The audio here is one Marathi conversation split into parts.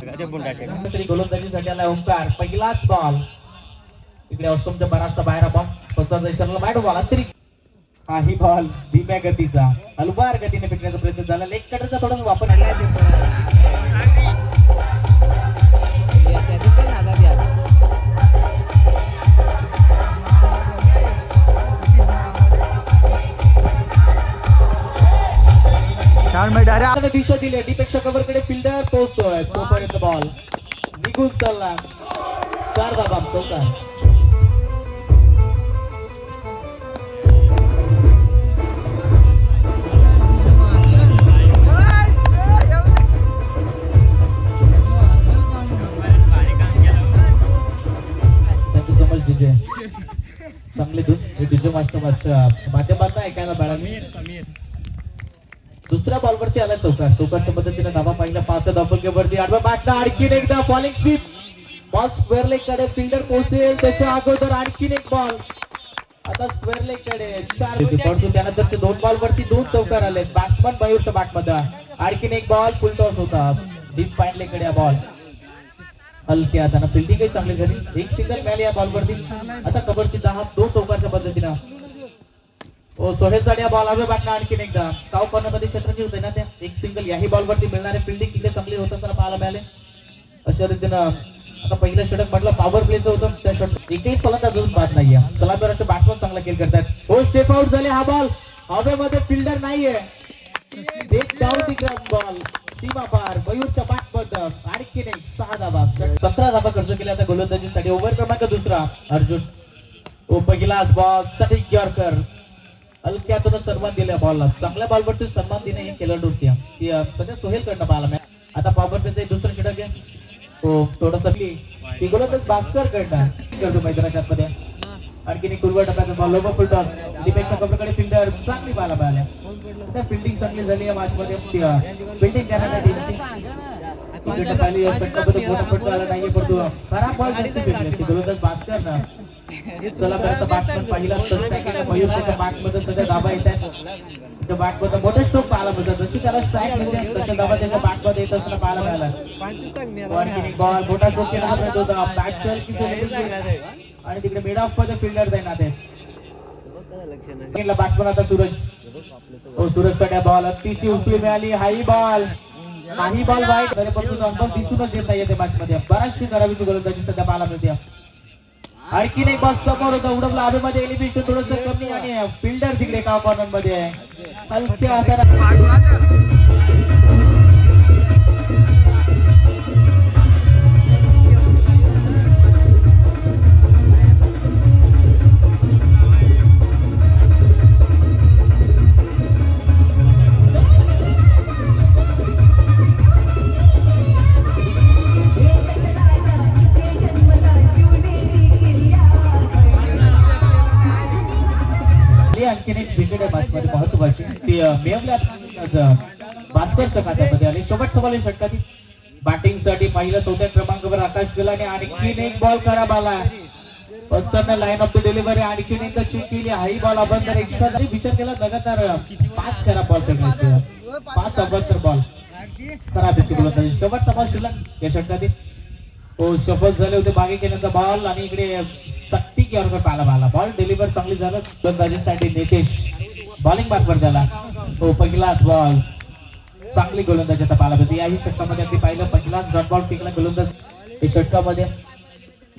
गोलंदाजीसाठी आला ओंकार, पहिलाच बॉल इकडे ऑस्ट्रोमच्या बराचसा बाहेर बॉल स्वतःचा इशारा बॅट बॉल तरी काही बॉल धीम्या गतीचा हलवार गतीने फेकण्याचा प्रयत्न झाला. लेग कटरचा थोडासा वापर दिशा दिली डीपेक्षा कव्हरकडे फिल्डर पोहोचतोय तोपर्यंत बॉल निघून चालला 4 धावा चौकार. चांगले डीजे मास्टरच्या माध्यमातून ऐकायला मिळाली. दुसऱ्या बॉलवरती आला चौकारच्या पद्धतीने धावा पाहिला 5 धावफलकावरती आडवा बॅटला आणखीन एकदा bowling sweep ball square leg कडे फिल्डर पोहोचेल त्याच्या अगोदर आणखीन एक बॉल आता स्क्वेअर लेग कडे 4 परंतु त्यानंतरचे 2 बॉलवरती 2 चौकार आले. बॅट्समन मयूरच्या बॅटमध्ये आणखीन एक बॉल फुल टॉस होता डीप पॉइंट लेग कडे बॉल हलक्या त्यांना फिल्डिंग चांगली झाली. एक सिंगल मिळाली या बॉलवरती. आता कबरची 10 2 चौकारच्या पद्धतीनं सोहेल साडिया बॉल हवे बॅटला आणखीन एकदा काव कॉर्नरमध्ये क्षेत्राची होते ना त्या एक सिंगल याही बॉलवरती मिळणारे फिल्डिंग किती चांगली होत असताना पाहायला मिळाले. अशा रीतीनं आता पहिलं षटक म्हटलं पॉवर प्लेचं होतं त्या षटक एकही फलंदाज अजून बाद नाहीये. सलामीवरचे बॅट्समन चांगला खेळ करतात. हो स्टेप आउट झाले. हा बॉल हवेमध्ये फिल्डर नाहीये. एक डाऊन बॉल सीमा पार मयूरच्या बॅटमध्ये आणखीन एक 6 धावा 17 धावा खर्च केल्या आता गोलंदाजीसाठी. ओव्हर क्रमांक दुसरा अर्जुन पहिलाच बॉल सटीक यॉर्कर हलक्यातून सन्मान दिल्या बॉलला. चांगल्या बॉलवरती सन्मान देणे हे केलं होती ती सध्या सोहेल कडनं पाहायला मिळालं. आता पॉवर प्लेचं दुसरं षटक आहे थोडस ती गोलंदाज भास्कर कडनं करतो मैदानाच्या आतमध्ये. आणखीन एक उर्वर टप्प्याचा बॉल लोबो फुलटॉस दीपेक्षा कपूरकडे फिल्डर चांगली पाहायला मिळाल्या. फिल्डिंग चांगली झाली या मॅच मध्ये. फिल्डिंग करण्यासाठी खराब बॉल गोलंदाज भास्कर ना चला पर्यंत बॅट्समन पहिला मयूर त्याच्या बॅटमध्ये सध्या धाबा येतात. त्या बॅटमध्ये मोठे स्ट्रोक पाहायला मिळतात. जशी त्याला स्ट्राईक मिळते तशा धाबा त्याच्या बॅटमध्ये येत असताना पाहायला मिळाला. आणखी बॉल मोठा स्ट्रोक केला होता बॅट आणि तिकडे मिड ऑफ मध्ये फिल्डर देण्यात आहे. बॅट्समन आता सूरज साठी बॉल अतिशय उचली मिळाली. हाई बॉल काही बॉल वाईट तरी परंतु अनुभव दिसूनच येत नाहीये त्या मॅच मध्ये. बराचशी करावी गोलंदाजी सध्या पाहायला मिळते. आणखीन एक बॉल समोर होता उडवला हवेमध्ये एलिव्हेशन थोडंसं कमी आणि फिल्डर तिकडे का कॉर्नर मध्ये हलक्या आणखीन एक विकेट आहे महत्वाची ती मिळवल्या भास्करच्या खात्यामध्ये आणि शेवट सवाल षटकातील बॅटिंग साठी पहिल्या 4थ्या क्रमांकावर आकाश गेलाने आणखीन एक बॉल खराब आला. पंचांना लाईन ऑफ द डिलिव्हरी आणखीन एकदा चेक केली. हाई बॉल अबंतर एक्स्ट्रा जरी विचार केला लगातार 5 खराब बॉल फेकले 5 अबंतर बॉल खराब गोलंदाजी. शेवटचा बॉल शिल्लक या षटकातील सफल झाले होते मागे केल्याचा बॉल आणि इकडे सक्ती यॉर्कर पाहायला बॉल डिलिव्हर चांगली झालं गोलंदाजीसाठी. नितेश बॉलिंग बॅटवर झाला. पहिलाच बॉल चांगली गोलंदाजी आता पाहायला मिळते. याही षटकामध्ये अगदी पाहिलं पहिलाच डॉट बॉल फेकला गोलंदाज या षटकामध्ये.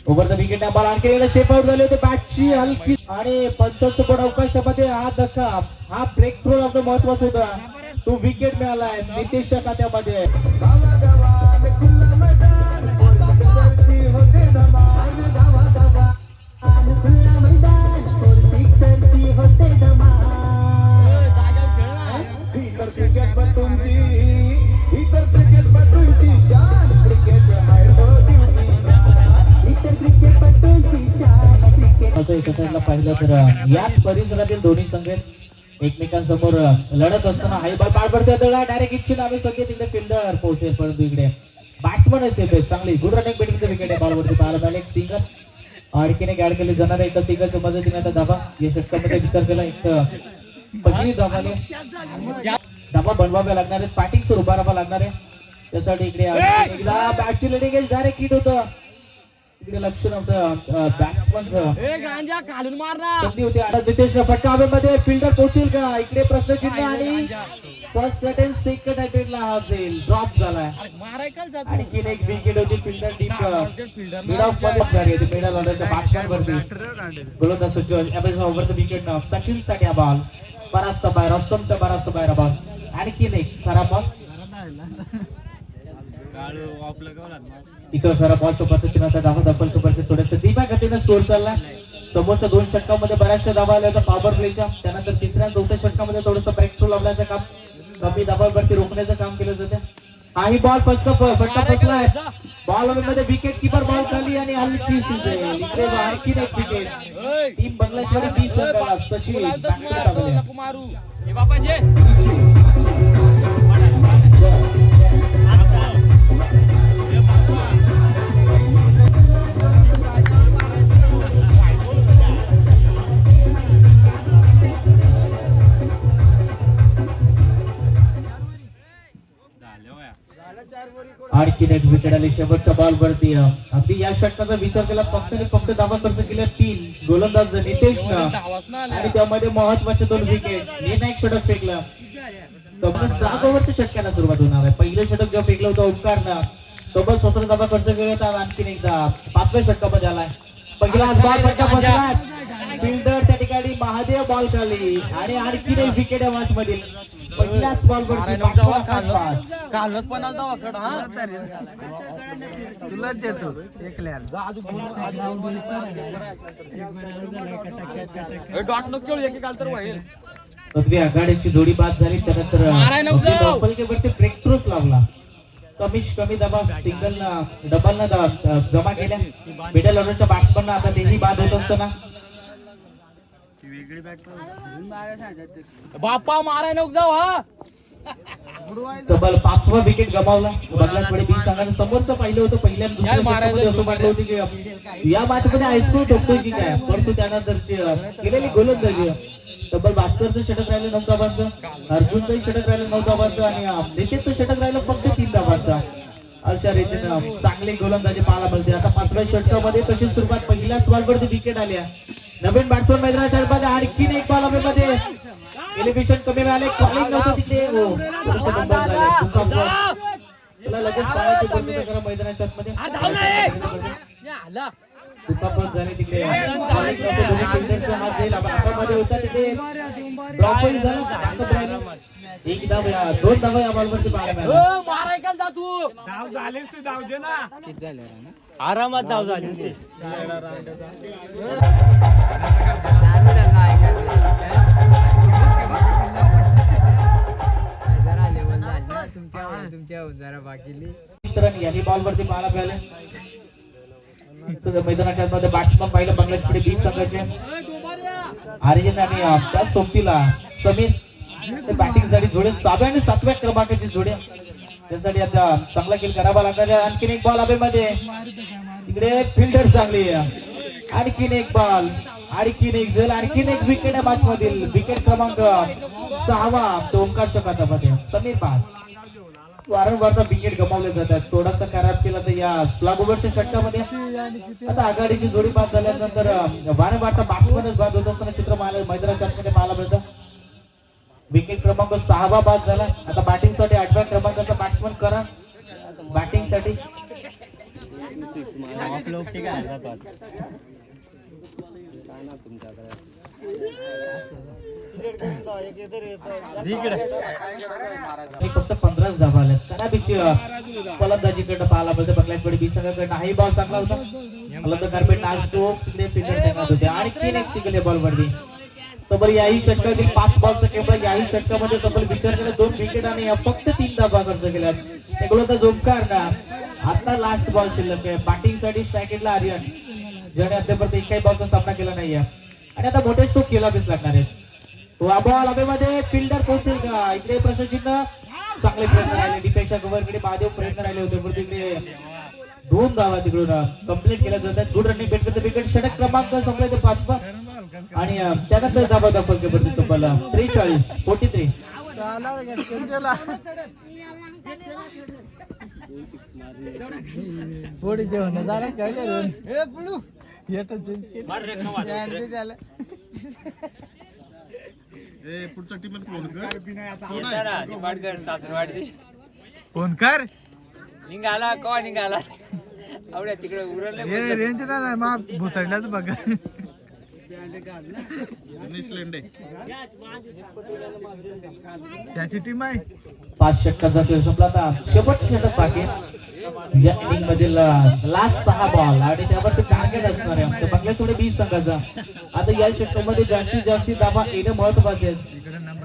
ओव्हर द विकेट बॉल आणखी शेप आउट झाले होते बॅटची हलकी आणि पंचांचं बोर्ड अवकाशामध्ये हा धक्का हा ब्रेक थ्रो ऑफ द महत्वाचा होता. तो विकेट मिळालाय नितेशच्या खात्यामध्ये. पाहिलं तर याच परिसरातील दोन्ही संघ एकमेकांसमोर लढत असताना हाई बॉल पाडपडते डायरेक्ट इच्छित आम्ही सगळे तिकडे फिल्डर पोहोचेल परंतु इकडे बॅट्समन आहे चांगली गुड रनिंग बॅटिंगचं विकेट आहे बॉलवरती पाहायला मिळाले. एक सिंगल आणखीन एक ऍड केली जाणार आहे. एका सिंगलच्या मदतीने आता धाबा या षटकामध्ये विचार केला एक पहिली धाबाने धाबा बनवाव्या लागणार आहेत. बॅटिंग सुरू उभारावा लागणार आहे. त्यासाठी इकडे एकदा बॅटची लेडिंग डायरेक्ट हिट होतं. इकडे लक्ष नव्हतं बॅट्समनचं. काढून मारना संधी होती. आता नितेश फटका हवेमध्ये फिल्डर पोहोचेल का इकडे प्रश्नचिन्ह आणि फर्स्ट अटेम्प्ट सेकंड अटेम्प्टला हा जाईल ड्रॉप झालाय. आणखीन एक विकेट होती. फिल्डर डीप मिड ऑफ झाली होती. मिडल ऑर्डरच्या बॅट्समन वरती गोलंदाज सज्ज ओव्हर द विकेट नाव सचिन साठी हा बॉल बराचसा बाहेर रस्तमचा बराचसा बाहेर बॉल. आणखीन एक खराब बॉल इकडे खराब बॉलच्या पद्धतीने आता धावा दखल थोडंसं धीम्या गतीने स्कोर चालला. समोरच्या 2 षटकामध्ये बऱ्याचशा धावा आल्या होत्या पॉवर प्लेच्या. त्यानंतर तिसऱ्या 4थ्या षटकामध्ये थोडंसं ब्रेक थ्रू लावण्याचं काम कमी दबावावरती रोखण्याचं काम केलं जातं. हाही बॉल फटका फसलाय. बॉल मध्ये विकेट किपर बॉल खाली आणि हल्ली 30 इकडे आणखीन एक विकेट. टीम बंगलादेश 30 रनाला सचिन आणखीन एक विकेट आली शेवटच्या बॉल वरती. अगदी या षटकाचा विचार केला फक्त धावा खर्च केल्या 3 गोलंदाज नितेशनं आणि त्यामध्ये महत्वाचे 2 विकेट. निर्णायक षटक फेकलं. 7 ओव्हरच्या षटकाला सुरुवात होणार आहे. पहिलं षटक जेव्हा फेकलं होतं ओंकारनं तब्बल 17 धावा खर्च केल्या. आणखीन एकदा 5व्या षटकामध्ये आलाय. पहिला बॉल फटका बसला. फिल्डर त्या ठिकाणी महादेव बॉल खाली आणि आणखीन एक विकेट या मॅच मधील. पहिल्याच बॉल वरती कालच पण तुलाच देतो आघाडीची जोडी बाद झाली. त्यानंतर ब्रेक थ्रूच लावला. कमी दबाव सिंगल डबल न जमा केल्या. मिडल ऑर्डरच्या बॅट्समन आता तेही बाद होत असताना बाप्पा माराय नको जाऊ हा. तब्बल 5वा विकेट गमावला. बंगलादेशकडे 20 संघाने समोरचं पाहिलं होतं. पहिल्या दुसऱ्या षटकामध्ये असं म्हटलं होतं की या मॅच मध्ये हायस्कोर ठोकतोय की काय, परंतु त्यानंतरची केलेली गोलंदाजी तब्बल भास्करचं षटक राहिलं 9 धावांचं, अर्जुनचंही षटक राहिलं 9 धावांचं आणि नितेशचं षटक राहिलं फक्त 3 धावांचा. अशा रीतीनं चांगली गोलंदाजी पाहायला मिळते. आता 5व्या षटकामध्ये तशी सुरुवात पहिल्याच बॉलवरती विकेट आल्या. नवीन बॅट्समन मैदानाच्या आणखीन एक बॉल मध्ये एलिव्हेशन कमी मिळाले. कॉलिंग नव्हतं तिथे लगेच पाण्याची बंदी करा मैदानाच्या आतमध्ये दुखापत झाली तिकडे. हात जाईल हातामध्ये होता तिथे ड्रॉपही झाला. 1 धाव 2 धावा या बॉलवरती पाहायला मिळाल्या. आरामात धाव झाली. यांनी बॉलवरती पाहायला मिळाले. मैदानाच्या मध्ये बॅट्समन पाहिलं बांगलादेशकडे 20 संघाचे आर्यन आणि त्या सोबतीला समीर बॅटिंग साठी जोडे 6व्या आणि 7व्या क्रमांकाची जोडे त्यासाठी आता चांगला खेळ करावा लागणार आहे. आणखीन एक बॉल हवेमध्ये इकडे फिल्डर चांगली आणखीन एक बॉल आणखीन एक झेल आणखीन एक विकेट मॅच मधील विकेट क्रमांक 6वा तो ओंकारच्या खात्यामध्ये समीर बाद. वारंवार विकेट गमावले जातात. थोडासा खराब केला तर या स्लॅग ओव्हरच्या षटकामध्ये आता आघाडीची जोडी बाद झाल्यानंतर वारंवार बॅट्समनच बाद होत असताना चित्र मैदानाच्या आतमध्ये पाहायला मिळतं. विकेट क्रमांक 6वा बाद झाला. आता बॅटिंग साठी 8व्या क्रमांकाचा बॅट्समन करा बॅटिंग साठी फक्त 15 धावा आल्या. खराबीची फलंदाजीकडे पाहायला मिळते बांगलादेशकडे 20 संघाकडे. हाही बॉल चांगला होता. फलंदाज कार्पेट नाचतो तिकडे फिल्डर टँगत होते. आणखीन एक सिंगल बॉल वरती तब्बल याही षटकातील 5 बॉलचा केवळ याही षटकामध्ये तब्बल विचार केला 2 विकेट आणि फक्त 3 धावा खर्च केल्या. गोलंदाज ओंकारनं आता लास्ट बॉल शिल्लक आहे. बॅटिंग साठी स्ट्रायकेटला आर्यन ज्याने अद्यापर्यंत एकही बॉलचा सामना केला नाहीये आणि आता मोठे स्ट्रोक केलाच लागणार आहेत. बॉल हवेमध्ये फिल्डर पोहोचेल का इकडे प्रश्नचिन्ह. चांगले प्रयत्न राहिले डिफेन्सच्या कव्हरकडे महादेव प्रयत्न राहिले होते पण तिकडे 2 धावा तिकडून कंप्लीट केल्या जातात. गुड रनिंग भेटत विकेट षटक क्रमांक संपला ते 5वा आणि त्यानंतर धावा दाखल केली तुम्हाला 43 43. पोळी जेवण झालं काय करून हे पुढू येतो चेंज केलं पुढचा टीम फोन फोन कर निघाला कवा निघाला आवड्या तिकडे उरले रेंज नाही मग भुसडल्याच बघा त्याची टीम आहे 5 षटकाचा खेळ संपला. आता शेवटचे षटक बाकी आहे. या इनिंग मधील लास्ट 6 बॉल आणि त्यावरती टार्गेट असणार आहे आमच्या बंगल्याथोडे 20 संघाचा. आता या षटकामध्ये जास्तीत जास्त धावा येणं महत्वाचे आहे.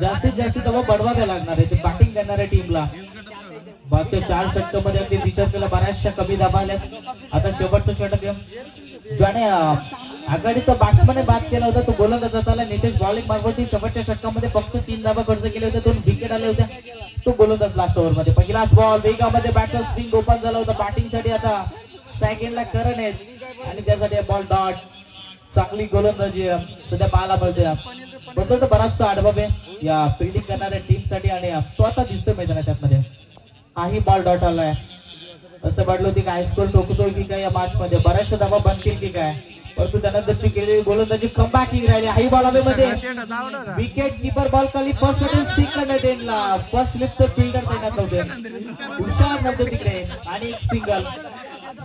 जास्तीत जास्त धावा बनवाव्या लागणार आहे ते बॅटिंग करणाऱ्या टीमला. मागच्या 4 षटकामध्ये अगदी विचार केला बऱ्याचशा कमी धावा आल्या. आता शेवटचं षटक आहे ज्याने आघाडीचा बॅट्समॅन बाद केला होता तो गोलंदाज होता नितेश बॉलिंग मार्फत शेवटच्या षटकामध्ये फक्त 3 धावा खर्च केले होते, 2 विकेट आले होते. तो गोलंदाज लास्ट ओव्हर मध्ये पहिलाच बॉल वेगामध्ये बॅटचा स्विंग ओपन झाला होता बॅटिंग साठी. आता सेकंडला करण आहेत आणि त्यासाठी बॉल डॉट. चांगली गोलंदाजी सध्या पाहायला मिळते. बदल तर बराचसा अनुभव आहे या फिल्डिंग करणाऱ्या टीम साठी आणि तो आता दिसतोय मैदानात त्यामध्ये. हाही बॉल डॉट आलाय. असं वाटलं होती काय स्कोर ठोकतोय की काय या मॅच मध्ये बऱ्याचशा धावा बनतील की काय, परंतु त्यानंतरची केलेली गोलंदाजी कमबॅकिंग राहिली. हाही बॉलमध्ये विकेट किपर बॉल खाली first single first lift fielder तैनात नव्हते हुशार नव्हते तिकडे आणि एक सिंगल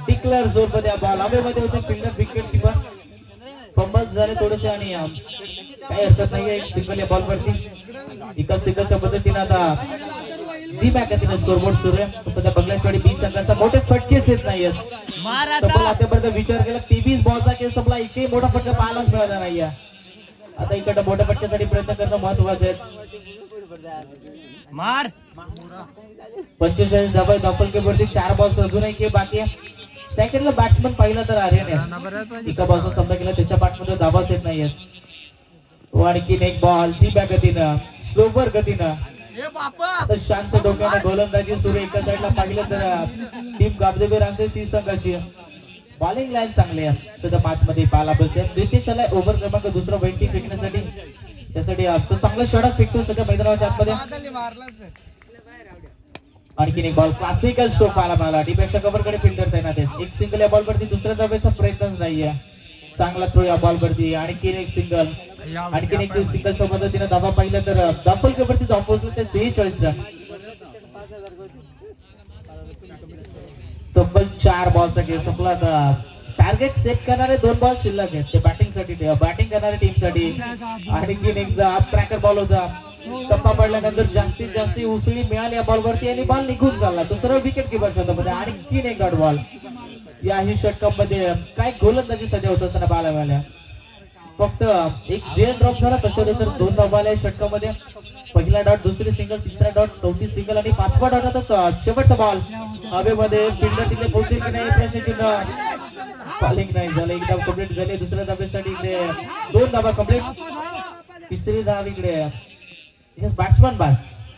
डिक्लेअर झोन मध्ये बॉल हवेमध्ये होते. फिल्डर विकेट किपर फंबल झाले थोडेसे आणि काही हरकत नाहीये. एक सिंगल या बॉल वरती एका सिंगलच्या पद्धतीने आता धीम्या गतीने स्कोरबोर्ड सुरू आहे. सध्या बंगल्याकडे 20 संघाचा मोठे फटकेच येत नाहीयेत. आतापर्यंत विचार केला 23 बॉलचा खेळ संपला, इथे मोठा फटका पाहायलाच मिळाला नाहीये. आता इकडे मोठ्या फटक्यासाठी प्रयत्न करणं महत्वाचं आहे. मार 45 धावा दाखलकेवरती 4 बॉल्स अजूनही के बाकी आहे. सेकंडला बॅट्समन पाहिला तर आर्यन आहे. एका बॉलचा समजा केला त्याच्या बॅटमध्ये धावाच येत नाहीयेत. आणखीन एक बॉल धीम्या गतीनं स्लोवर गतीनं तर शांत डोक्याने गोलंदाजी सुरू. एका साईडला पाहिलं तर टीम गाबदेवीरांचे 30 संघाची बॉलिंग लाईन चांगली आहे सध्या मॅच मध्ये पाहायला मिळते. ब्रिटिशाला ओव्हर क्रमांक दुसरा वैयक्तिक फेकण्यासाठी त्यासाठी तो चांगला षटक फेकतो सध्या मैदानाच्या आतमध्ये. आणखीन एक बॉल क्लासिकल स्ट्रोक पाहायला मिळाला. टीपेक्षा कव्हरकडे फिल्डर तैनात आहेत. एक सिंगल या बॉल वरती दुसऱ्या धावेचा प्रयत्न नाहीये. चांगला थ्रो या बॉल वरती आणखीन एक सिंगल आणखीन एक सिंगलच्या पद्धतीने धावा पाहिलं तर दाफलकेवरती पोहोचलं ते 43 रन. तब्बल 4 बॉलचा खेळ संपला. आता टार्गेट सेट करणारे 2 बॉल शिल्लक आहेत ते बॅटिंग साठी बॅटिंग करणाऱ्या टीम साठी. आणखीन एकदा ट्रॅकर बॉल होता टप्पा पडल्यानंतर जास्तीत जास्त उसळी मिळाली या बॉल वरती आणि बॉल निघून चालला. तो सरळ विकेट किपर शोधामध्ये आणखीन एक डॉट बॉल. याही षटकामध्ये काय गोलंदाजी सध्या होत असताना पाहायला मिळाल्या. फक्त एक जेल ड्रॉप झाला तशा तर 2 धावा आल्या षटकामध्ये. पहिला डॉट दुसरी सिंगल तिसरा डॉट चौथी सिंगल आणि 5वा डॉट आता शेवटचा बॉल हवेमध्ये. फिल्डर तिथे पोहोचेल की नाही प्रश्नचिन्ह. बॉलिंग नाही झालं. एक धाव कंप्लीट झाली. दुसऱ्या धावेसाठी इकडे 2 धावा कंप्लीट. तिसरी धाव इकडे बॅट्समन बाद.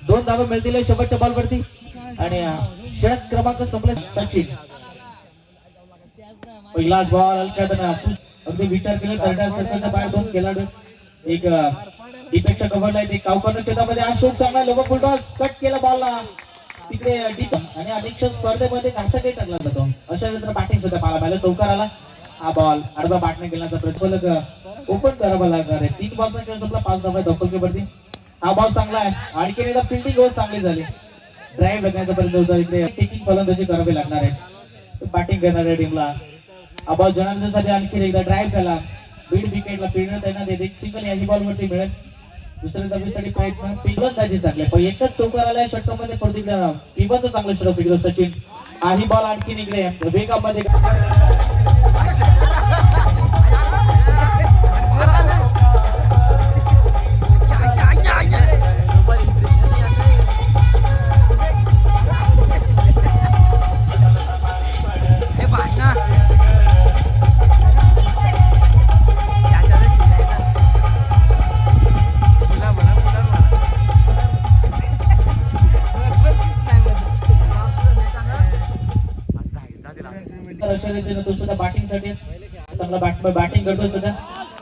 2 धावा मिळतील शेवटच्या बॉल वरती आणि षटक क्रमांक संपला. सचिन पहिलाच बॉल हलक्यात अगदी विचार केला करड्या सरकारच्या बाहेर 2 खेळाडू एक डीपेक्षा कव्हरला एक कावकर्ण क्षेत्रामध्ये हा शोट चांगला लोक फुलटॉस कट केला बॉलला तिकडे डीप आणि अनेक स्पर्धेमध्ये घातकही टाकला जातो. अशा नंतर बॅटिंग सुद्धा पाहायला पाहिलं. चौकार आला. हा बॉल आडवा बॅटने केल्याचा प्रयत्न ओपन करावा लागणार आहे. 3 बॉलचा खेळ संपला. 5 धावा दाखलकेवरती. हा बॉल चांगला आहे. आणखी एकदा फिल्डिंग ओव्हर चांगली झाली. ड्राईव्ह लगण्याचा प्रयत्न होता. इकडे टेकिंग फलंदाजी करावी लागणार आहे बॅटिंग करणाऱ्या टीमला. हा बॉल जनार्दनसाठी आणखी एकदा ड्राईव्ह केला. बीड विकेटला फिल्डर तैनात आहेत. एक सिंगल याही बॉल वरती मिळेल. दुसऱ्या धावेसाठी प्रयत्न फलंदाजी चांगले पण एकच चौकार आलाय षटकामध्ये. परत इकडे पिबंत चांगलं षटक फेकलं सचिन. हाही बॉल आणखीन इकडे वेगामध्ये बॅटिंग साठी चांगला बॅटिंग करतोय सध्या.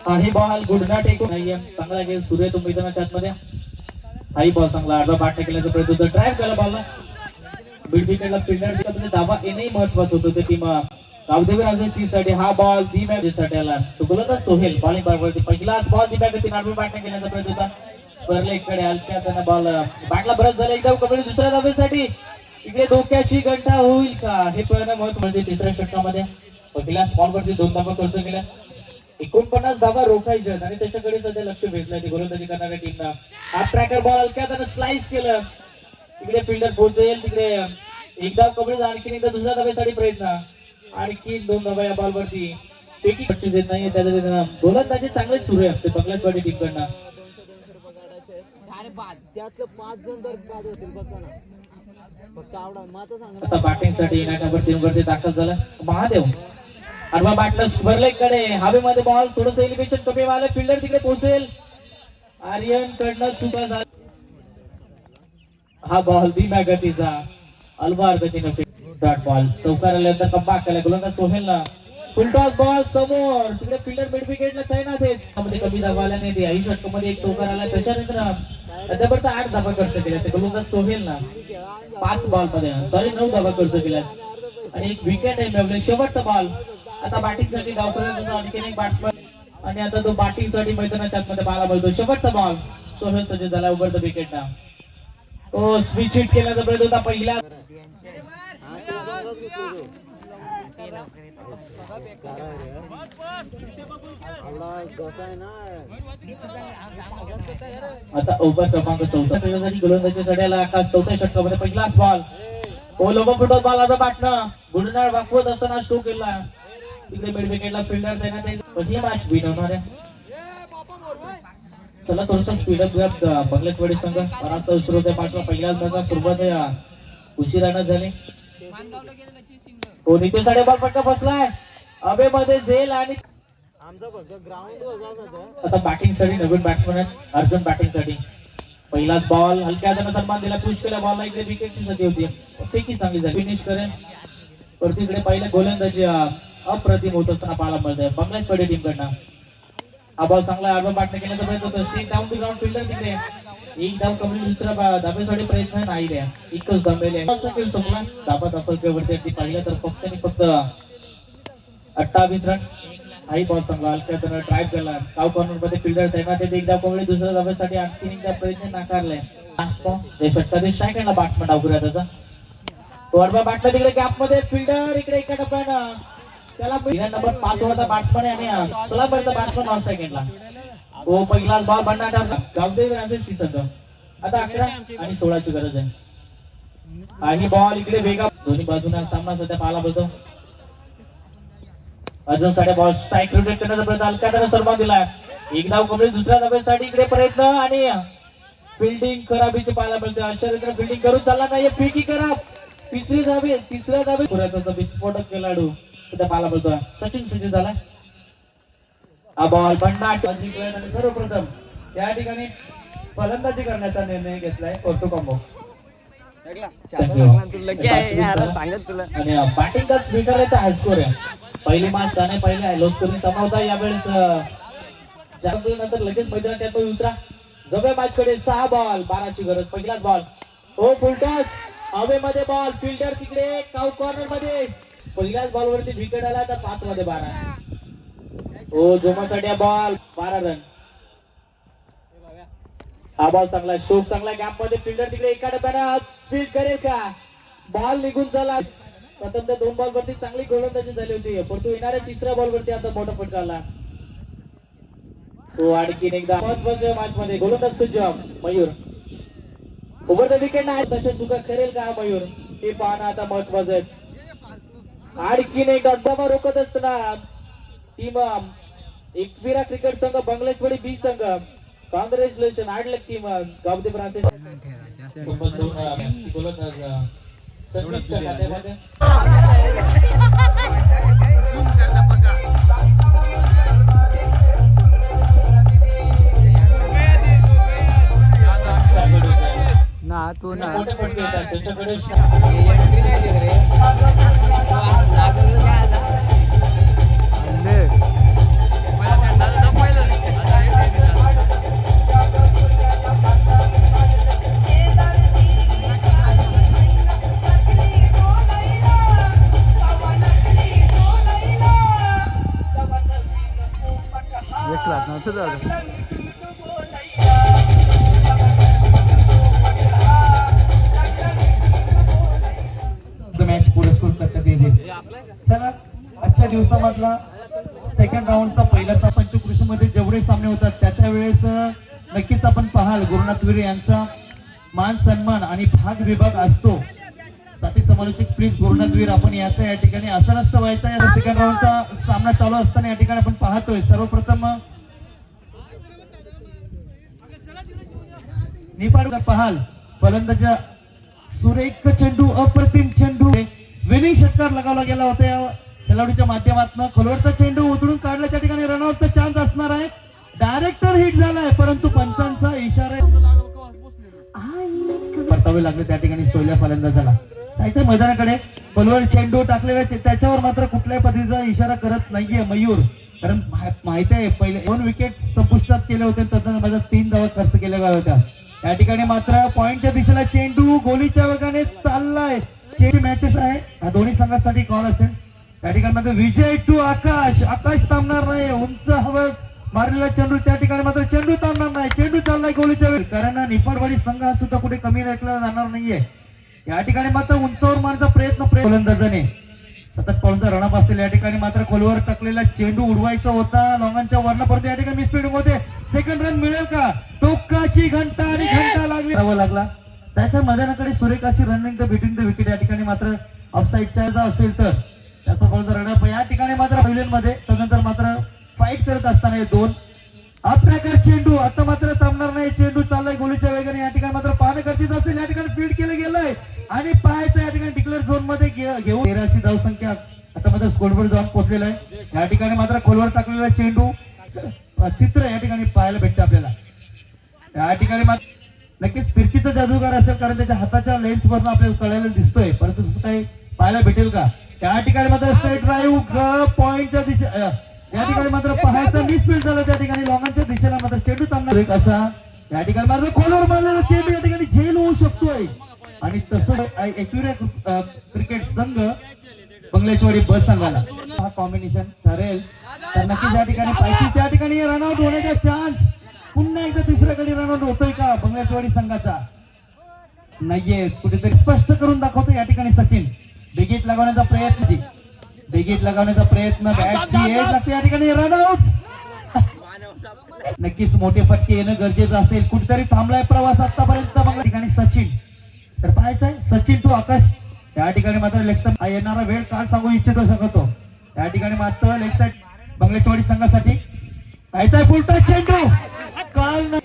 हाही बॉल गुडना टेकून नाहीये. चांगला गेम सुरू आहे तो मैदानाच्या आतमध्ये. हाही बॉल चांगला आडवा बॅट केल्याचा प्रयत्न होता. ड्राईव्ह केला बॉलला मिड विकेटला फिल्डर धाबा येणंही महत्वाचं होतं ते टीम गावदेवी साठी. हा बॉल दी साठी आला. तो गोलंदाज सोहेल बॉलिंग बरोबर पहिलाच बॉल दी बॅग आडवी बॅटिंग करण्याचा प्रयत्न होता. स्पर्ले इकडे हलक्या त्यांना बॉल बॅटला बरंच झालं. एकदा कबड्डी दुसऱ्या धाब्यासाठी इकडे डोक्याची घंटा होईल का हे पाहणं महत्वाचं. तिसऱ्या षटकामध्ये पहिल्याच बॉलवरती 2 धाबा खर्च केल्या. 49 धाबा रोखायच्या आणि त्याच्याकडे सध्या लक्ष भेटलंय ते गोलंदाजी करणाऱ्या टीमला. हाफ ट्रॅकर बॉल हलक्या त्यानं स्लाइस केलं. इकडे फिल्डर पोहोचेल तिकडे एकदा कबड्डी आणखी एकदा दुसऱ्या धाब्यासाठी प्रयत्न. आणखी 2 धाबा या बॉलवरती पैकी प्रॅक्टिस येत नाही. त्याला गोलंदाजी चांगलेच सुरू आहे बंगलादेशवाडी टीम कडनं. त्यातलं 5 जण जर बाद होतील बघा ना. फक्त आवडा माता सांगा. आता बॅटिंग साठी युनायटेड नंबर 3 वरती दाखल झाला महादेव. आडवा बॅटला स्क्वेअरला कडे हवेमध्ये बॉल थोडंसं एलिव्हेशन कमी आलं. फिल्डर तिकडे पोहोचेल. आर्यन कडनं चुका झाला. हा बॉल धीम्या गतीचा अलवार गतीने डॉट बॉल चौकार आल्यानंतर कमबॅक केला गोलंदाज सोहेलला. फुल टॉस बॉल समोर तिकडे फिल्डर मिड विकेटला तैनात आहेत. कमी धाबा आल्याने ते 80 षटकामध्ये एक चौकार आला. त्याच्यानंतर त्याच्यापर्यंत 8 धाबा खर्च केल्या ते गोलंदाज सोहेलला. 5 बॉल मध्ये 9 धाबा खर्च केल्या आणि एक विकेट आहे मिळवले. शेवटचा बॉल आता बॅटिंग साठी डावपर्यंत आणखी एक बॅट्समन आणि आता तो बॅटिंग साठी मैदानाच्या आतमध्ये बाला बोलतो. शेवटचा बॉल सोहेल सज्ज झाला ओव्हर द विकेटला. तो स्विच हिट केल्याचा प्रयत्न होता पहिला. आता ओव्हर क्रमांक 14 गोलंदाजी सड्याला आकाश 4थ्या षटकामध्ये पहिलाच बॉल. ओ लोबो फुटबॉल बॉल आता बॅटनं गुडनाळ वाकवत असताना शो केला. तिकडे मिड विकेटला फिल्डर देण्यात पहिली मॅच विन होणार आहे. चला थोडंसं स्पीडअप घ्या बंगलादेशवाडी संघ. बराचसा उशीर होत्या पाचला पहिल्याच मॅचला सुरुवात उशिरानं झाली. तो नितेश साडे बॉल पटका बसलाय हवेमध्ये झेल आणि आमचा फक्त ग्राउंड. आता बॅटिंग साठी नवीन बॅट्समन आहेत अर्जुन. बॅटिंग साठी पहिलाच बॉल हलक्या हाताने सन्मान दिला. पुश केला बॉलला. इकडे विकेटची संधी होती पैकी चांगली झाली. फिनिश करेल परत इकडे पहिले गोलंदाजी अप्रतिम होत असताना पाहायला मिळतंय बंगलादेशवाडी टीम कडनं. हा बॉल चांगला आडवा बॅटने केल्याचा प्रयत्न होतो. Stake down to ground fielder तिकडे एक धाव कमी. दुसरा धाब्यासाठी प्रयत्न नाही द्या एकच दमलेले खेळ संपला. धाबा धापवरती पाहिलं तर फक्त आणि फक्त 28 रन. हाही बॉल चांगला हलक्या त्यानं ड्राईव्ह केला. काव कॉर्नर मध्ये फिल्डर तैनात आहे. एक धाव कमी. दुसऱ्या धाब्यासाठी आणखी एकदा प्रयत्न नाकारलाय. षटकाधीश षटकाला बॅट्समन डावकूया त्याचा. तो आडवा बॅटला तिकडे गॅप मध्ये फिल्डर इकडे एका टप्प्यानं त्याला नंबर 5 वरचा बॅट्समन आहे आणि सोलापूरचा बॅट्समन ऑफ सेकंडला. तो पहिलाच बॉल बनणार गावदेवी राजेश संघ. आता 11 आणि 16 ची गरज आहे. आणि बॉल इकडे वेगा दोन्ही बाजूने सामना सध्या पाहायला मिळतो. अजून साडे बॉल स्ट्राईक रोटेट करण्याचा प्रयत्न हलक्या त्याने सर्वात दिलाय. एक धाव कमी. दुसऱ्या धाब्यासाठी इकडे प्रयत्न आणि फिल्डिंग खराबीचे पाहायला मिळते. अशा रीतीने फिल्डिंग करून चालला नाही. फेकी खराब. तिसऱ्या धाबे पुऱ्याचा विस्फोटक खेळाडू सध्या पाहायला मिळतोय. सचिन सज्ज झाला. हा बॉल बंडाट सर्वप्रथम या ठिकाणी फलंदाजी करण्याचा निर्णय घेतलाय कोर्टो कॉम्बो. आणि बॅटिंग का स्पीकर आहे तर हाय स्कोर आहे. पहिली मॅच त्याने पहिले आहे लो स्कोरिंग समावता. यावेळेस नंतर लगेच मैदानात येतो उतरा. जवळ मॅच कडे 6 बॉल 12 ची गरज. पहिलाच बॉल हो फुल टॉस हवेमध्ये बॉल. फिल्डर तिकडे काउ कॉर्नर मध्ये. पहिल्याच बॉल वरती विकेट आला तर 5 मध्ये 12. हो जोमासाठी बॉल 12 रन. हा बॉल चांगला शोक चांगला गॅप मध्ये. फिल्डर तिकडे एका डब्यानं फील्ड करेल का. बॉल निघून झाला. प्रथम त्या 2 बॉल वरती चांगली गोलंदाजी झाली होती. परंतु येणाऱ्या 3ऱ्या बॉल वरती आता मोठा फटका आला. तो आणखीन एकदा महत्वाच्या मॅच मध्ये गोलंदाज सज्ज मयूर ओव्हर द विकेट नाही. तसे चुका करेल का मयूर हे पाहणं आता महत्वाचं आहे. आणखीन एक डब्बा रोखत असताना टीम एकविरा क्रिकेट संघ बंगलादेशवाडी बी संघ कॉंग्रॅच्युलेशन. 8 लाख टीम गावदेव राजेश गोलंदाज सर्विसच्या खात्यामध्ये. ना तू ना मोठे फटके येतात त्यांच्याकडे. असं झालं. मॅच पुरस्कृत करण्यात येते. चला आजच्या दिवसामधला सेकंड राऊंडचा पहिला पंचकृषी मध्ये जेवढे सामने होतात त्या वेळेस नक्कीच आपण पाहाल गुरुनाथ विरे यांचा मान सन्मान आणि भाग विभाग असतो. साठी समालोचक प्लीज गुरुनाथ वीर आपण याचा या ठिकाणी असं नसतं व्हायचं. या सेकंड राऊंडचा सामना चालू असताना या ठिकाणी आपण पाहतोय सर्वप्रथम निपाड पाहाल फलंदाजा सुरेख चेंडू अप्रतिम चेंडू विनिंग षटकार लगावला गेला होता या खेळाडूच्या माध्यमातून. खोलवरचा चेंडू उचलून काढल्याच्या ठिकाणी रनआउटचा चान्स असणार आहे. डायरेक्टर हिट झालाय परंतु पंचांचा इशारा परतावे लागले त्या ठिकाणी सोयल्या फलंदाजाला. त्याच्या मैदानाकडे खोलवर चेंडू टाकलेला त्याच्यावर मात्र कुठल्याही पद्धतीचा इशारा करत नाहीये मयूर. कारण माहिती आहे पहिले 2 विकेट संपुष्टात केले होते तदनंतर 3 धावा खर्च केल्या गेल्या होत्या. त्या ठिकाणी मात्र पॉइंटच्या दिशेला चेंडू गोलीच्या वेगाने चाललाय. चेंडू मॅचेस आहे हा दोन्ही संघासाठी कॉल असेल. त्या ठिकाणी मात्र विजय टू आकाश थांबणार नाही. उंच हवेत मारलेला चेंडू त्या ठिकाणी मात्र चेंडू थांबणार नाही. चेंडू चाललाय गोलीच्या वेळी कारण निफाडवाडी संघ हा सुद्धा कुठे कमी राखला जाणार नाहीये. या ठिकाणी मात्र उंचावर मारण्याचा प्रयत्न फलंदाजाने सतत पॉईंटचा रनअप असेल. या ठिकाणी मात्र खोलवर टाकलेला चेंडू उडवायचा होता लॉंगांच्या वरणापर्यंत. या ठिकाणी मिसफिल्डिंग होते. सेकंड रन मिळेल का? टोकाची घंटा आणि घंटा लागला. त्याच्या मैदानाकडे सुरेख अशी running the between the wicket. या ठिकाणी मात्र ऑफसाईडच्या असेल तर त्याचा बॉलचा रनअप या ठिकाणी मात्र पॅव्हिलियन मध्ये त्यानंतर मात्र फाईट करत असताना 2 अपट्रॅकर चेंडू आता मात्र थांबणार नाही. चेंडू चाललाय गोलीच्या वेगाने. या ठिकाणी मात्र पाहणं गरजेचं असेल. या ठिकाणी फील्ड केलं गेलंय आणि पाहायचं या ठिकाणी डिक्लेअर झोन मध्ये घेऊन 13शी धावसंख्या आता मात्र स्कोरबोर्ड जाऊन पोहोचलेला आहे. या ठिकाणी मात्र खोलवर टाकलेला चेंडू चित्र या ठिकाणी पाहायला भेटतं आपल्याला. या ठिकाणी मात्र नक्कीच फिरकीचा जादूगार असेल कारण त्याच्या हाताच्या लेन्स वरून आपल्याला कळायला दिसतोय परंतु तसं काही पाहायला भेटेल का? त्या ठिकाणी मात्र स्ट्रेट ड्राईव्ह पॉइंटच्या दिशे या ठिकाणी मात्र पाहायचं मिसफील्ड झालं. त्या ठिकाणी लॉंगांच्या दिशेला मात्र चेंडू थांबणार एक असा या ठिकाणी मात्र खोलवर मारलेला चेंडू या ठिकाणी झेल होऊ शकतोय. आणि तसं क्रिकेट संघ बंगल्याचीवाडी बस संघाला हा कॉम्बिनेशन ठरेल तर नक्कीच या ठिकाणी पाहिजे. त्या ठिकाणी रनआउट होण्याचा चान्स पुन्हा एकदा तिसऱ्या कडे रनआउट होतोय का बंगल्याचीवाडी संघाचा? नाहीये. कुठेतरी स्पष्ट करून दाखवतो या ठिकाणी सचिन. बेगीत लगावण्याचा प्रयत्न बॅटची एज लागते या ठिकाणी रनआउट. नक्कीच मोठे फटके येणं गरजेचं असेल. कुठेतरी थांबलाय प्रवास आतापर्यंत बंगल्या ठिकाणी सचिन. तर पाहायचंय सचिन टू आकाश. त्या ठिकाणी मात्र लेग साईड येणारा वेळ काळ सांगू इच्छितो शकतो. त्या ठिकाणी मात्र लेग साईड बंगल्याचीवाडी संघासाठी पाहायचंय पुलटा चेंडू काल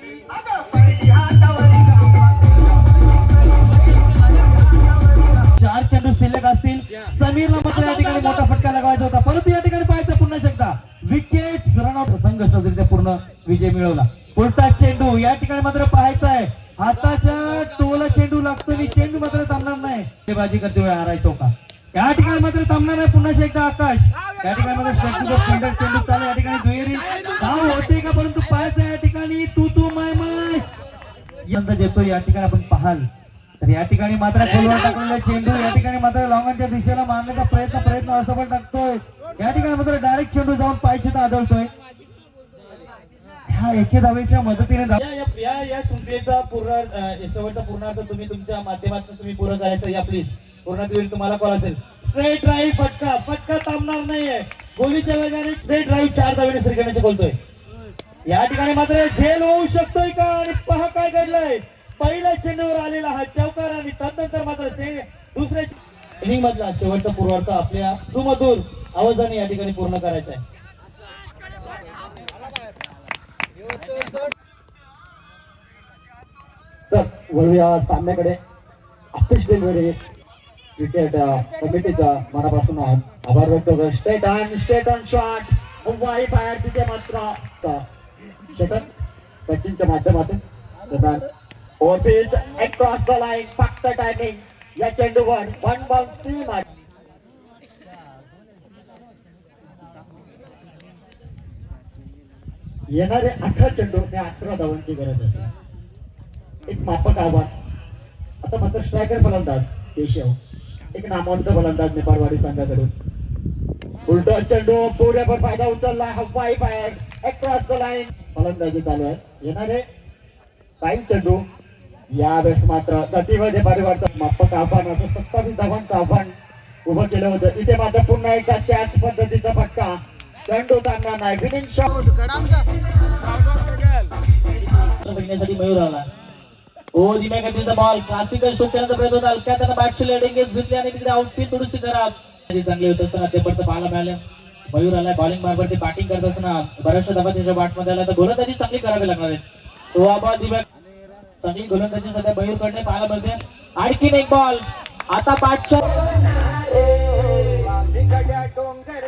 4 चेंडू शिल्लक असतील. समीरला मात्र या ठिकाणी मोठा फटका लगावायचा होता परंतु या ठिकाणी पाहायचं पुन्हा शकता विकेट रनआउट संघ सजरीत्या पूर्ण विजय मिळवला. उलटा चेंडू या ठिकाणी मात्र पाहायचा आहे हाताच्या टोला चेंडू लागतो आणि चेंडू मात्र थांबणार नाही. बाजी करते वेळ हाराय चौका. या ठिकाणी मात्र थांबणार नाही पुन्हा एकदा आकाश. या ठिकाणी मात्र स्ट्रेट चेंडू चालू या ठिकाणी दुहेरी धाव होते का परंतु पाहायचं या ठिकाणी तू माय येतो या ठिकाणी आपण पाहाल तर या ठिकाणी मात्र खोलवर टाकलेला चेंडू या ठिकाणी मात्र लॉंगांच्या दिशेला मारण्याचा प्रयत्न असफल टाकतोय. या ठिकाणी मात्र डायरेक्ट चेंडू जाऊन पायचीत आदळतोय. ह्या एके धावेच्या मदतीने या शृंखलेचा शेवटचा पूर्णार्थ तुम्ही तुमच्या माध्यमातून तुम्ही पूर्ण करायचं. या प्लीज पूर्ण तुम्हाला कॉल असेल. स्ट्रेट ड्राईव्ह फटका थांबणार नाहीये. गोलीच्या वेगाने स्ट्रेट ड्राईव्ह 4 धावेने श्रीगणेश बोलतोय. या ठिकाणी मात्र झेल होऊ शकतोय का? आणि पहा काय घडलंय. पहिल्या चेंडूवर आलेला हा चौकार आणि त्यानंतर मात्र दुसऱ्या इनिंग मधला शेवटचा पूर्वार्थ आपल्या सुमधुर आवाजाने या ठिकाणी पूर्ण करायचा आहे. तर वळूया सामन्याकडे. ऑफिशियल क्रिकेट कमिटीचा मनापासून आभार व्यक्त करतो. स्टेट ऑन शॉट वाईट बाहेर तिथे मात्र षटक सचिनच्या माध्यमातून ओव्हरफील्ड अक्रॉस द लाईन फक्त टायमिंग या चेंडूवर 1 बाउन्स 3 मार. येणारे 18 चेंडू त्या 18 धावांची गरज आहे. एक मापक आव्हान. आता मात्र स्ट्रायकर फलंदाज केशव एक नामवंत फलंदाज नेपाळवाडी संघाकडून. उलटा चेंडू पुढे पण फायदा उचलला हवाई बाहेर अक्रॉस द लाईन फलंदाजी चालू आहे. येणारे टाइम चेंडू यावेळेस मात्र तटीमध्ये परिवर्तन मापक आव्हान असं 27 धावांचं आव्हान उभं केलं होतं. इथे मात्र पुन्हा एकदा त्याच पद्धतीचा फटका चेंडू ताणला नाही. विनिंग शॉट बघण्यासाठी मयूर आला. ओ धीम्या गतीचा बॉल क्लासिकल शॉट करण्याचा प्रयत्न होता. हलक्या त्यांना बॅटची लेडिंग घेतली आणि तिकडे आउटफील्ड दुरुस्ती करा चांगली होत असताना ते परत पाहायला मिळालं. मयूर आलाय बॉलिंग मार्फत बॅटिंग करत असताना बऱ्याचशा धावा त्याच्या बॅट मध्ये आला तर गोलंदाजी चांगली करावी लागणार आहे. तो आबा दिव्या चांगली गोलंदाजी सध्या मयूर कडे पाहायला मिळते. आणखीन एक बॉल आता बॅटच्या डोंगर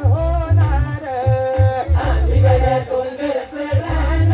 होणार